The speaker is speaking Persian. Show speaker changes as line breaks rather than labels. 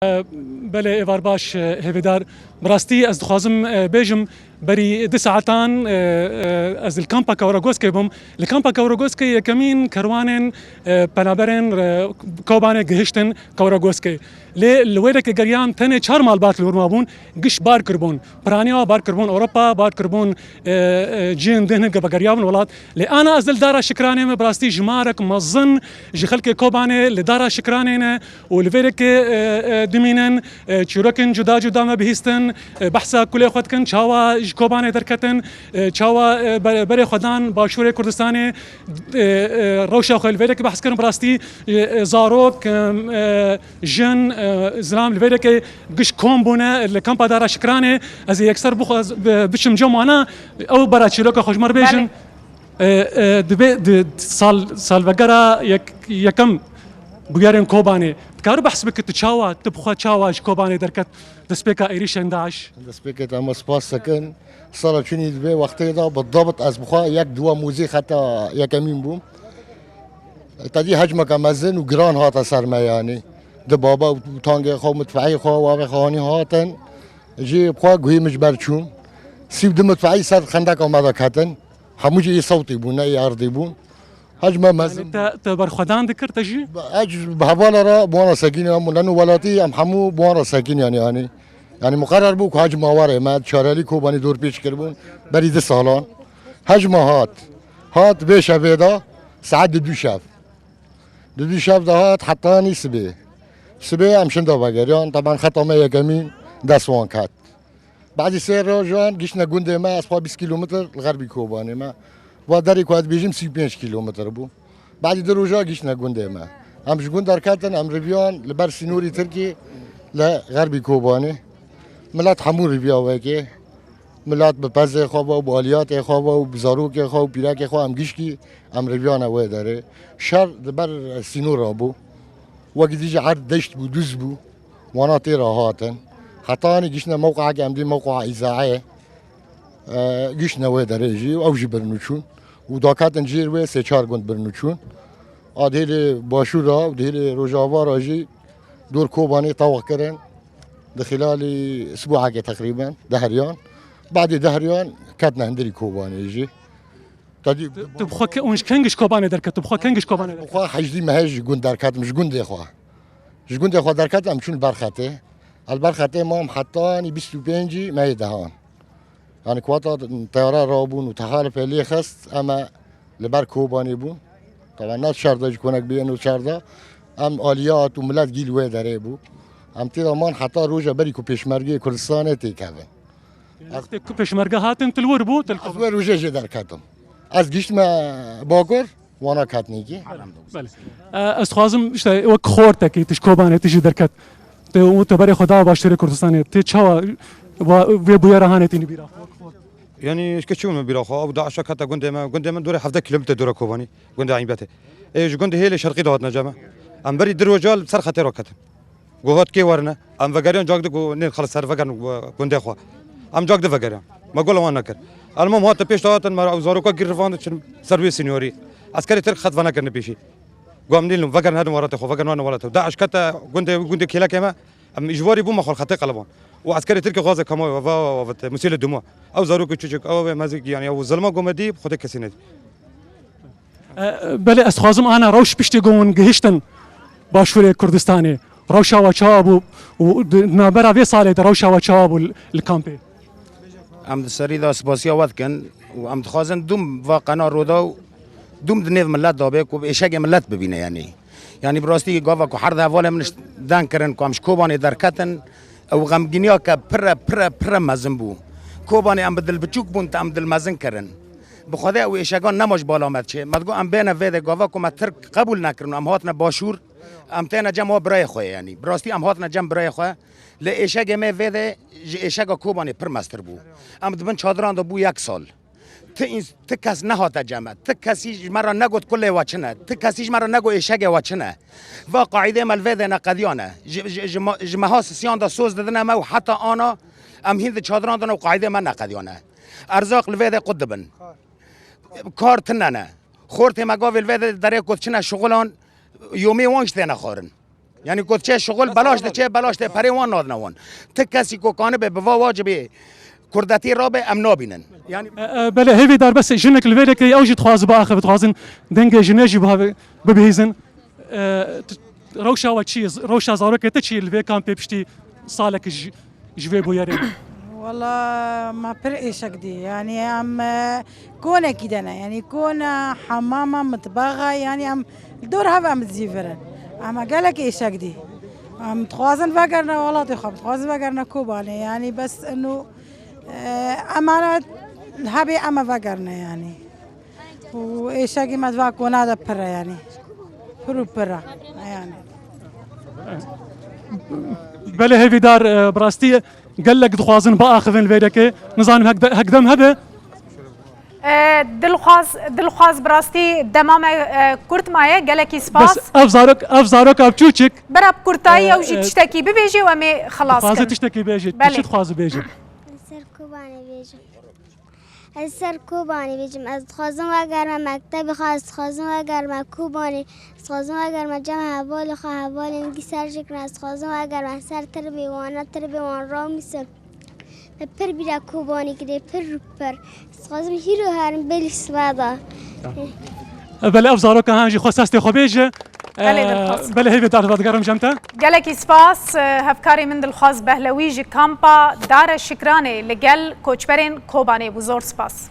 بله ایوار باش هیویدار براستی از دخوازم بیجم بری 2 ساعتان از الکامپا کاوراگوسکی بوم الکامپا کاوراگوسکی یکمین کروانن پنابرن کوبانه گهشتن کاوراگوسکی لویره که گریان تنه 4 مال بات لورما بون گش بار کربون برانیا بار کربون اوروبا بار کربون جین دهن گبگریابن ولات لانا از دارا شکرانه براستی جمارك مظن جي خلك كوبانه لدارا شکرانه ولویره دمینن چورکن جدا جدا ما بهستن بحثا کلی خود کن چاوا کوبانه درکتن چاوا بری خودان باشور کردستان روشا خل ویره که بحث کردن براستی زاروک جن زلام ویره که گش کوم بونه لکامپا دارا شکرانه از یکسر بخواز بشم جمعنا او برای چیلوک خوشمر بیشن دبی سال وگرا یکم بگیرن کوبانه كارو بحسبك تشاوا تبخوا تشاوا كوباني دركت دسبيكا ايريشن داعش
دسبيكا تاع سباس سكن صار شنو دبي وقتها بالضبط از بخوا يك دوا موزي حتى يك امين بوم تدي هجمه كمزن وجران هات سرما يعني دبابا وتانج خو مدفعي خو واقع خواني هاتن جي بخوا غوي مجبرچون سيب دم مدفعي صار خندق اومد كاتن هموجي صوتي بونا ياردي بون هجمه مزن
تبر خدان ذكر تجي
اج بهوالا را بوانا ساكين لانه ولاتي ام حمو بوانا ساكين يعني مقرر بو که هجمه واره ما چارلی کوبانی دور پیش کردن برای 2 سالان هجمه هات به شبیدا ساعت 2 شب 2 شب دهات حتی نیست سبه امشن دا بگریان طبعا خطامه یکمین دستوان کات بعد سیر راجان گشنا گنده ما از 20 کیلومتر غربی کوبانی ما و داری که بیجیم 35 کیلومتر بو بعد دروجا گشنا گنده ما همش گند در کاتن ام رویان لبر سینوری ترکی لغربی کوبانی ملت حمور بیا وکی ملت به پز خواب و بالیات خواب و بزاروک خواب و پیرک خواب هم گیشکی ام رویان اوه داره شر بر سینور را بو وقتی دیجا عرض دشت بو دوز بو وانا تیرا هاتن خطانی گیشنا موقع که امدی موقع ایزاعه گیشنا اوه داره جی و اوجی برنوچون و داکاتن جیر و 3-4 گند برنوچون آدهیل باشور را و دهیل روجاوا را جی دور کوبانی طوق کرن خلال اسبوع تقريبا دهريان بعد دهريان كاتنا هندري كوباني يجي
تبخوا ونش كنجش كوباني دركت تبخوا كنجش كوباني
دركت حجدي ما هيج جون دركت مش جون دي اخوا مش جون دي اخوا دركت ام شون البرخته البرخته ما حطاني 25 ما يدهان يعني كواتا طيارة رابون وتحالف اللي خست اما لبر كوباني بون طبعا ناس شرده كونك بينو شرده ام اليات وملات جيل وي داره بو ام تیرامان حتی روزا بری کو پیشمرگی کردستان تیکاوه
وقتی کو پیشمرگه هاتن تلور بو
از روزا جدر کردم از گشت ما باگر وانا کاتنی کی
بله از خوازم اشته وک خورته کی تشکوبانه تیجی درکت تو تبری خدا باشتر کردستان تی چوا و بو رهانه تینی بیرا
يعني ايش كتشون بيراخو ابو داعش حتى قندما دوري 7 كيلومتر دورا كوباني قند عيبته ايش قند هي اللي شرقي دوتنا جما ام بري دروجال بسر خطر وقت گوهات کی ورنه ام وگریان جاگ دو نه خلاص سر وگرن گنده خو ام جاگ دو وگریان ما گول وان نکر المهم هات پیش داتن ما زارو کا گرفان چن سرویس سینیوری عسکری ترک خط ونا کرن پیشی قام نیل وگرن هذا ورته خو وگرن وانا ورته داعش کتا گنده کلا کما ام اجباري بو ما خل خط قلبان وعسكري تركي غازه كما و مسيل الدموع او زارو كچچ او مازك يعني او ظلمه قومدي خود كسينه
بله از خوازم انا روش پشتی گون گهشتن باشور کردستانی روشا و چابو و نابرا في صالة روشا و چابو الكامبي
ام سری دا سپاسیا ود کن و ام خازن دوم و قنا رودا دوم دنیو ملت دابه کو اشاگ ملت ببینه یعنی براستی گاوا کو هر اول منش دان کرن کو امش کوبانی درکتن او غمگینیا که پر مزن بو کوبانی ام بدل بچوک بون ام دل مزن کرن بخدا او اشاگان نماش بالا مد چه مدگو ام بین وید گاوا کو ما ترک قبول نکرن ام هاتن باشور ام تینا جمع برای خواه یعنی براستی ام هاتنا جمع برای خواه لایشگ ما ویده ایشگ کوبانی پر مستر بو ام دبن چادران دا بو 1 سال ت کس نهات جمع ت کسی مرا نگوت کل وچنه ت کسیش مرا نگو ایشگ وچنه و قاعده مل ویده نقدیانه جمعها سیان دا سوز دادنه ما و حتی آنا ام هند چادران دا قاعده من نقدیانه ارزاق الویده قدبن کار تننه خورت مگاوی الویده داره کتچنه شغلان یومی وانش تینا خارن یعنی کو چه شغل بلاش ده چه بلاش ده پریوان ناد نوان ته کسی کو کانه به بوا واجبه کردتی را به امنا بینن یعنی
بله هیوی دار بس جنك الفيديو كي اوجي تخواز باخر بتخوازن دنگه جنيجي ببهيزن روشا وتشيز روشا زاروك تشي الفي كان بيبشتي صالك جوي بويرين
والله ما برئيش أقدي يعني أم كون كدنا يعني كون حمامة مطبخة يعني أم الدور هذا متزيفرن أما قالك إيش أقدي أم تخوازن فقرنا والله تخاب تخوازن فقرنا كوباني يعني بس إنه أمانة هبي أما فقرنا يعني وإيش أقدي ما تفاكون هذا برا يعني برا يعني
بله هیوی دار براستي قال لك دخوازن باخذن الفيديو كي نظام هكذا هذا
دلخواز براستی دمام کرد مایه گلکی سپاس
بس افزارك ابچوچك
براب کرتایی او جی تشتکی ببیجی و امی خلاص
خوازه
کن
تشتكي بيجي
بله.
تشت خوازه بيجي
سر کوبانی بیجم از سر کوبانی بیجم از خوازم اگر من مکتب خواست خوازم اگر من کوبانی خوازم اگر من جمع حوال حوال اینگی سر شکر از خوازم اگر من سر تربیوان را میسن پر بیرا کوبانی کده پر خوازم هیرو هرم بلی سوادا
بله افزارك هانجي خوساستي خو بيجي
بله دلخواز
بله هیوی دار بدگرم جمتا
گلکی سپاس هفکاری من دلخواز بهلوی جی کامپا دار شکرانه لگل کوچبرین کوبانه بزرگ سپاس